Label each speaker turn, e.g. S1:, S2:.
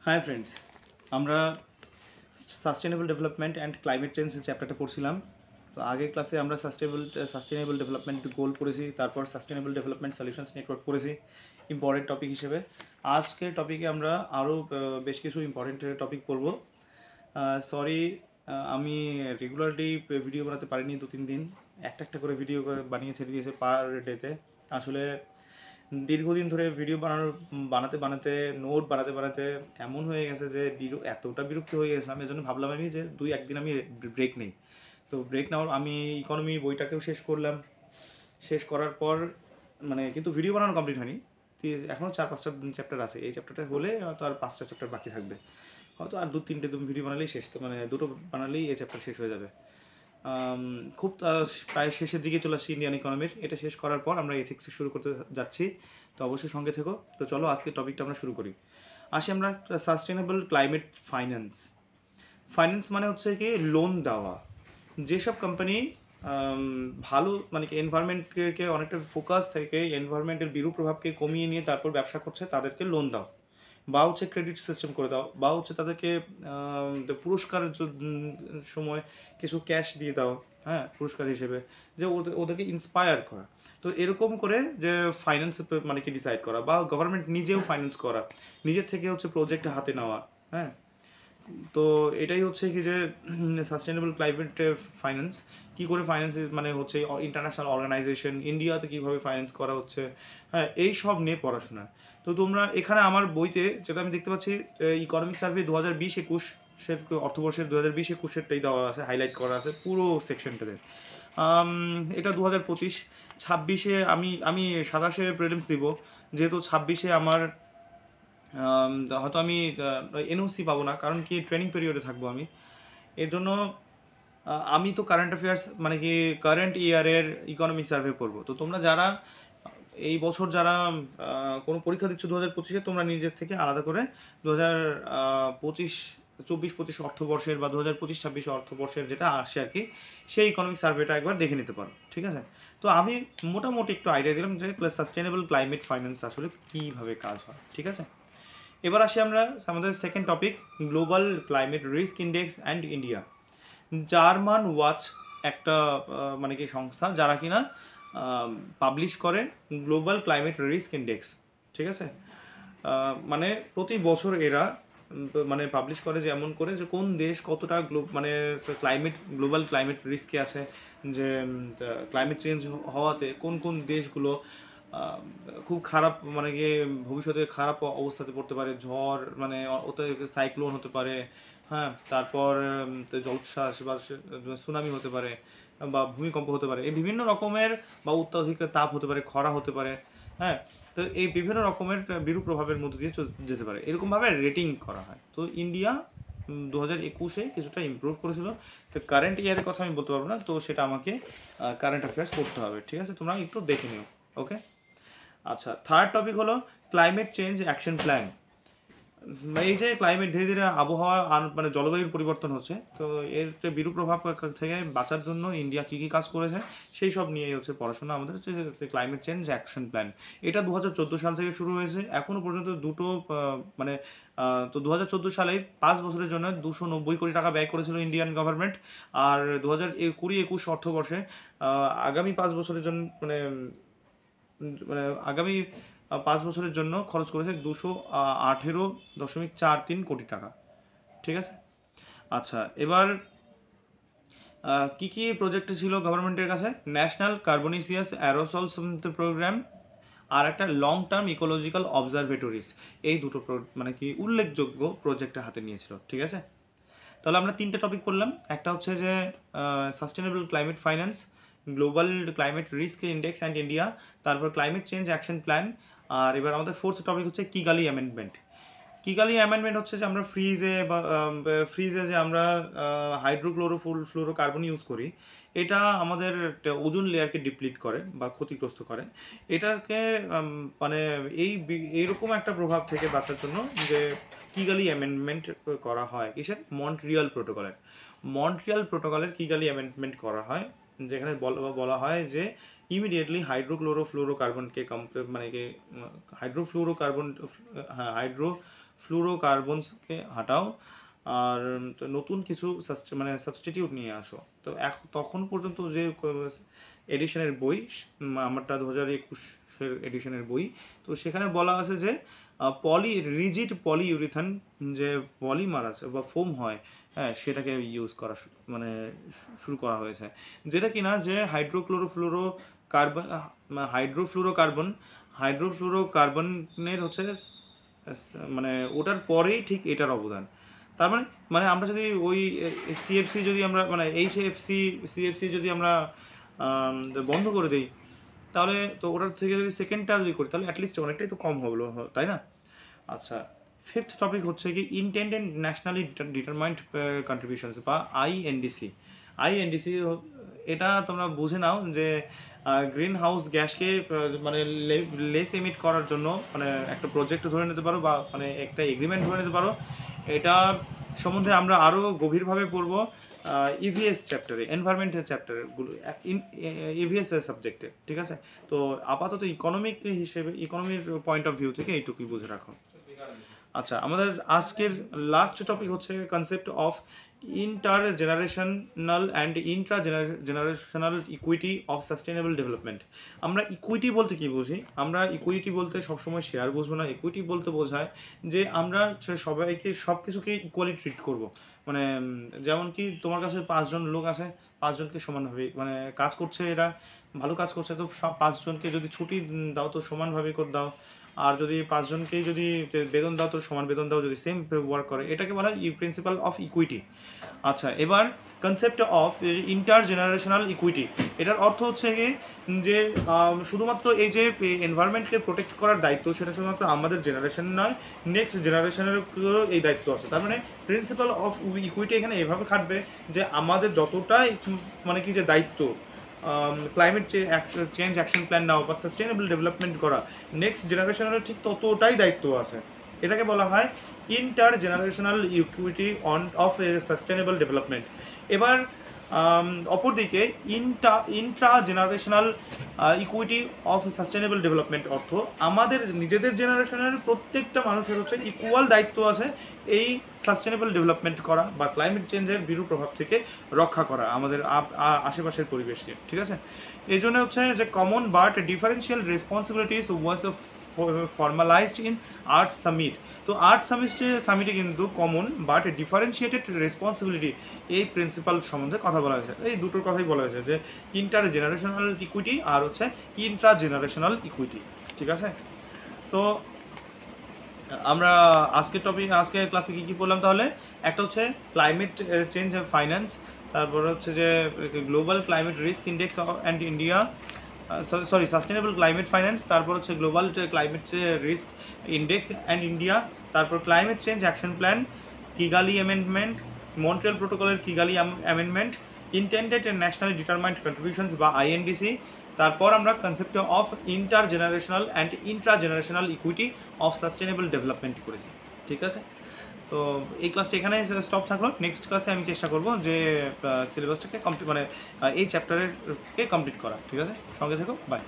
S1: Hi friends, আমরা sustainable development and climate change চ্যাপ্টারটা পড়ছিলাম। তো আগের ক্লাসে আমরা সাস্টেনেবল ডেভেলপমেন্ট গোল পড়েছি, তারপর সাস্টেনেবল ডেভেলপমেন্ট সলিউশনস নেটওয়ার্ক পড়েছি ইম্পর্টেন্ট টপিক হিসেবে। আজকের টপিকে আমরা আরও বেশ কিছু ইম্পর্টেন্ট টপিক পড়ব। সরি, আমি রেগুলারলি ভিডিও বানাতে পারিনি, 2-3 দিন একটা করে ভিডিও বানিয়ে ছেড়ে দিয়েছে পার ডেতে। আসলে দীর্ঘদিন ধরে ভিডিও বানাতে বানাতে নোট বানাতে বানাতে এমন হয়ে গেছে যে এতটা বিরক্ত হয়ে গেছিলাম, এজন্য ভাবলাম আমি যে 2-1 দিন আমি ব্রেক নেই। তো ব্রেক নেওয়ার আমি ইকোনমি বইটাকেও শেষ করলাম। শেষ করার পর কিন্তু ভিডিও বানানো কমপ্লিট হয়নি। এখনও 4-5টা চ্যাপ্টার আছে। এই চ্যাপ্টারটা হলে হয়তো আর 5টা চ্যাপ্টার বাকি থাকবে। হয়তো আর 2-3টে ভিডিও বানালেই শেষ, তো দুটো বানালেই এই চ্যাপ্টার শেষ হয়ে যাবে। খুব প্রায় শেষের দিকে চলে আসছি ইন্ডিয়ান ইকোনমির। এটা শেষ করার পর আমরা এথিক্স শুরু করতে যাচ্ছি, তো অবশ্যই সঙ্গে থেকো। তো চলো আজকে টপিকটা আমরা শুরু করি। আসি আমরা সাস্টেনেবল ক্লাইমেট ফাইন্যান্স। ফাইন্যান্স মানে হচ্ছে কি লোন দেওয়া। যেসব কোম্পানি ভালো কি এনভায়রনমেন্টকে অনেকটা ফোকাস থেকে এনভায়রনমেন্টের বিরূপ প্রভাবকে কমিয়ে নিয়ে তারপর ব্যবসা করছে, তাদেরকে লোন দাও, বা হচ্ছে ক্রেডিট সিস্টেম করে দাও, বা হচ্ছে তাদেরকে পুরস্কারের সময় কিছু ক্যাশ দিয়ে দাও, হ্যাঁ, পুরস্কার হিসেবে, যে ওদেরকে ইন্সপায়ার করা। তো এরকম করে যে ফাইন্যান্স কি ডিসাইড করা, বা গভর্নমেন্ট নিজেও ফাইন্যান্স করা, নিজের থেকে হচ্ছে প্রজেক্ট হাতে নেওয়া। হ্যাঁ, তো এটাই হচ্ছে কি যে সাস্টেনেবল ক্লাইমেট ফাইন্যান্স কী করে ফাইন্যান্স হচ্ছে ইন্টারন্যাশনাল অর্গানাইজেশন, ইন্ডিয়াতে কীভাবে ফাইন্যান্স করা হচ্ছে, হ্যাঁ, এই সব নিয়ে পড়াশোনা। তো তোমরা এখানে আমার বইতে যেটা আমি দেখতে পাচ্ছি, ইকোনমিক সার্ভে 2020-21 অর্থবর্ষের 2020-21-টাই দেওয়া আছে, হাইলাইট করা আছে পুরো সেকশনটাতে। এটা 2025-26 আমি আমি 27 প্রিলিমস দিব, যেহেতু 26 আমার হয়তো আমি এনওসি পাবো না, কারণ কি ট্রেনিং পিরিয়ডে থাকবো আমি। এর জন্য আমি তো কারেন্ট অ্যাফেয়ার্স কারেন্ট ইয়ারের ইকোনমিক সার্ভে পড়বো। তো তোমরা যারা এই বছর যারা কোনো পরীক্ষা দিচ্ছ 2025-এ, তোমরা নিজের থেকে আলাদা করে 2024-25 অর্থবর্ষের বা 2025-26 অর্থবর্ষের যেটা আসে আর কি, সেই ইকোনমিক সার্ভেটা একবার দেখে নিতে পারো, ঠিক আছে? তো আমি মোটামুটি একটু আইডিয়া দিলাম যে সাস্টেনেবল ক্লাইমেট ফাইন্যান্স আসলে কীভাবে কাজ হয়, ঠিক আছে? এবার আসি আমরা আমাদের second topic, global climate risk index and India. German watch একটা কি সংস্থা, যারা কিনা পাবলিশ করে গ্লোবাল ক্লাইমেট রিস্ক ইন্ডেক্স, ঠিক আছে? প্রতি বছর এরা পাবলিশ করে যে এমন করে যে কোন দেশ কতটা গ্লোবাল ক্লাইমেট রিস্কে আছে, যে ক্লাইমেট চেঞ্জ হওয়াতে কোন কোন দেশগুলো খুব খারাপ ভবিষ্যতে খারাপ অবস্থাতে পড়তে পারে। ঝড় ওতে সাইক্লোন হতে পারে, হ্যাঁ, তারপর জলোচ্ছ্বাস বা সুনামি হতে পারে, বা ভূমিকম্প হতে পারে, এই বিভিন্ন রকমের, বা অত্যাধিক তাপ হতে পারে, খরা হতে পারে, হ্যাঁ। তো এই বিভিন্ন রকমের বিরূপ প্রভাবের মধ্যে দিয়ে যেতে পারে, এরকমভাবে রেটিং করা হয়। তো ইন্ডিয়া 2021-এ কিছুটা ইমপ্রুভ করেছিল। তো কারেন্ট ইয়ারের কথা আমি বলতে পারবো না, তো সেটা আমাকে কারেন্ট অ্যাফেয়ার্স পড়তে হবে, ঠিক আছে? তোমরা একটু দেখে নিও, ওকে? আচ্ছা, থার্ড টপিক হলো ক্লাইমেট চেঞ্জ অ্যাকশন প্ল্যান। এই যে ক্লাইমেট ধীরে ধীরে আবহাওয়া জলবায়ুর পরিবর্তন হচ্ছে, তো এর বিরূপ প্রভাব থেকে বাঁচার জন্য ইন্ডিয়া কী কী কাজ করেছে সেই সব নিয়েই হচ্ছে পড়াশোনা আমাদের, হচ্ছে ক্লাইমেট চেঞ্জ অ্যাকশন প্ল্যান। এটা 2014 সাল থেকে শুরু হয়েছে, এখনও পর্যন্ত দুটো তো 2014 সালে 5 বছরের জন্য 290 কোটি টাকা ব্যয় করেছিল ইন্ডিয়ান গভর্নমেন্ট। আর 2020-21 অর্থবর্ষে আগামী 5 বছরের জন্য আগামী 5 বছরের জন্য খরচ করেছে 218.43 কোটি টাকা, ঠিক আছে? আচ্ছা, এবার কী কী প্রজেক্ট ছিল গভর্নমেন্টের কাছে? ন্যাশনাল কার্বনিসিয়াস অ্যারোসল প্রোগ্রাম, আর একটা লং টার্ম ইকোলজিক্যাল অবজারভেটরিজ, এই দুটো উল্লেখযোগ্য প্রজেক্টে হাতে নিয়েছিল, ঠিক আছে? তাহলে আমরা 3টে টপিক পড়লাম। একটা হচ্ছে যে sustainable climate finance, global climate risk index and India, তারপর ক্লাইমেট চেঞ্জ অ্যাকশন প্ল্যান। আর এবার আমাদের ফোর্থ টপিক হচ্ছে কিগালি অ্যামেন্ডমেন্ট। কিগালি অ্যামেন্ডমেন্ট হচ্ছে যে আমরা ফ্রিজে যে আমরা ফ্লুরোকার্বন ইউজ করি, এটা আমাদের ওজোন লেয়ারকে ডিপ্লিট করে বা ক্ষতিগ্রস্ত করে। এটাকে এইরকম একটা প্রভাব থেকে বাঁচার জন্য যে কিগালি অ্যামেন্ডমেন্ট করা হয় কিসের? মন্ট্রিয়াল প্রোটোকলের কিগালি অ্যামেন্ডমেন্ট করা হয়, যেখানে বলা হয় যে ইমিডিয়েটলি হাইড্রোফ্লুরোকার্বনকে ফ্লুরোকার্বনসকে হাটাও, আর তো নতুন কিছু মানে সাবস্টিটিউট নিয়ে আসো। তো তখন পর্যন্ত যে এডিশনের বই, আমারটা 2021 এডিশনের বই, তো সেখানে বলা আছে যে রিজিড পলিইউরিথান যে পলিমার আছে বা ফোম হয়, হ্যাঁ, সেটাকে ইউজ করা মানে শুরু করা হয়েছে, যেটা কিনা যে হাইড্রোফ্লুরোকার্বনের হচ্ছে মানে ওটার পরেই ঠিক এটার অবদান। তার মানে মানে আমরা যদি ওই সিএফসি যদি আমরা মানে সিএফসি যদি আমরা বন্ধ করে দিই, তাহলে তো ওটার থেকে যদি সেকেন্ডটা যদি করি তাহলে অ্যাটলিস্ট অনেকটাই তো কম হলো, তাই না? আচ্ছা, ফিফথ টপিক হচ্ছে কি ইন্টেন্ডেড ন্যাশনালি ডিটারমাইন্ড কন্ট্রিবিউশনস বা আইএনডিসি। আইএনডিসি এটা তোমরা বুঝে নাও যে গ্রিন হাউস গ্যাসকে মানে লেস এমিট করার জন্য মানে একটা প্রজেক্ট ধরে নিতে পারো বা মানে একটা এগ্রিমেন্ট ধরে নিতে পারো। এটা সম্বন্ধে আমরা আরও গভীরভাবে পড়বো ইভিএস চ্যাপ্টারে, এনভায়রনমেন্টের চ্যাপ্টারগুলো, ইভিএস এর সাবজেক্টে, ঠিক আছে? তো আপাতত ইকোনমিক হিসেবে, ইকোনমির পয়েন্ট অফ ভিউ থেকে এইটুকুই বুঝে রাখো। আচ্ছা, আমাদের আজকের লাস্ট টপিক হচ্ছে concept of intergenerational and generational equity of sustainable development. আমরা ইকুইটি বলতে কি বুঝি? আমরা ইকুইটি বলতে সবসময় শেয়ার বুঝবো না। ইকুইটি বলতে বোঝায় যে আমরা সবাইকে সব কিছুকে ইকুয়ালি ট্রিট করব। মানে যেমন কি তোমার কাছে 5 জন লোক আছে, 5 জনকে সমানভাবে মানে কাজ করছে, এরা ভালো কাজ করছে, তো 5 জনকে যদি ছুটি দাও তো সমানভাবে করে দাও। আর যদি 5 জনকেই যদি বেতন দাও তো সমান বেতন দাও, যদি সেম ওয়ার্ক করে। এটাকে বলা হয় প্রিন্সিপাল অফ ইকুইটি। আচ্ছা, এবার কনসেপ্ট অফ ইন্টারজেনারেশনাল ইকুইটি, এটার অর্থ হচ্ছে কি যে শুধুমাত্র এই যে এনভায়রনমেন্টকে প্রোটেক্ট করার দায়িত্ব সেটা শুধুমাত্র আমাদের জেনারেশন নয়, নেক্সট জেনারেশনের এই দায়িত্ব আছে। তার মানে প্রিন্সিপাল অফ ইকুইটি এখানে এভাবে খাটবে যে আমাদের যতটাই মানে কি যে দায়িত্ব ক্লাইমেট চেঞ্জ অ্যাকশন প্ল্যান নাও বা সাস্টেনেবল ডেভেলপমেন্ট করা, নেক্সট জেনারেশনের ঠিক ততটাই দায়িত্ব আছে। এটাকে বলা হয় inter generational equity of sustainable development. এবার অপরদিকে Intra generational equity of sustainable development অর্থ আমাদের নিজেদের জেনারেশনের প্রত্যেকটা মানুষের হচ্ছে ইকুয়াল দায়িত্ব আছে এই সাস্টেনেবল ডেভেলপমেন্ট করা বা ক্লাইমেট চেঞ্জের বিরূপ প্রভাব থেকে রক্ষা করা আমাদের আশেপাশের পরিবেশকে, ঠিক আছে? এই জন্য হচ্ছে যে common but differential responsibilities was formalised in Earth summit. তো আর্ট সামিটে কিন্তু কমন বাট ডিফারেন্সিয়েটেড রেসপন্সিবিলিটি এই প্রিন্সিপাল সম্বন্ধে কথা বলা হয়েছে। এই দুটোর কথাই বলা হয়েছে যে ইন্টার জেনারেশনাল ইকুইটি আর হচ্ছে ইন্ট্রা জেনারেশনাল ইকুইটি, ঠিক আছে? তো আমরা আজকের ক্লাসে কী পড়লাম তাহলে? একটা হচ্ছে ক্লাইমেট চেঞ্জ ফাইন্যান্স, তারপরে হচ্ছে যে global climate risk index and India, sorry sustainable climate finance, তারপর হচ্ছে global climate risk index and India, তারপর climate change action plan, Kigali amendment, Montreal প্রোটোকলের Kigali amendment, intended nationally determined contributions বা INDC. তারপর আমরা concept of intergenerational and intragenerational equity of sustainable development করেছি, ঠিক আছে? তো এই ক্লাসটা এখানে স্টপ থাকলো। নেক্সট ক্লাসে আমি চেষ্টা করব যে সিলেবাসটাকে কমপ্লিট মানে এই চ্যাপ্টারেরকে কমপ্লিট করা, ঠিক আছে? সঙ্গে থেকো, বাই।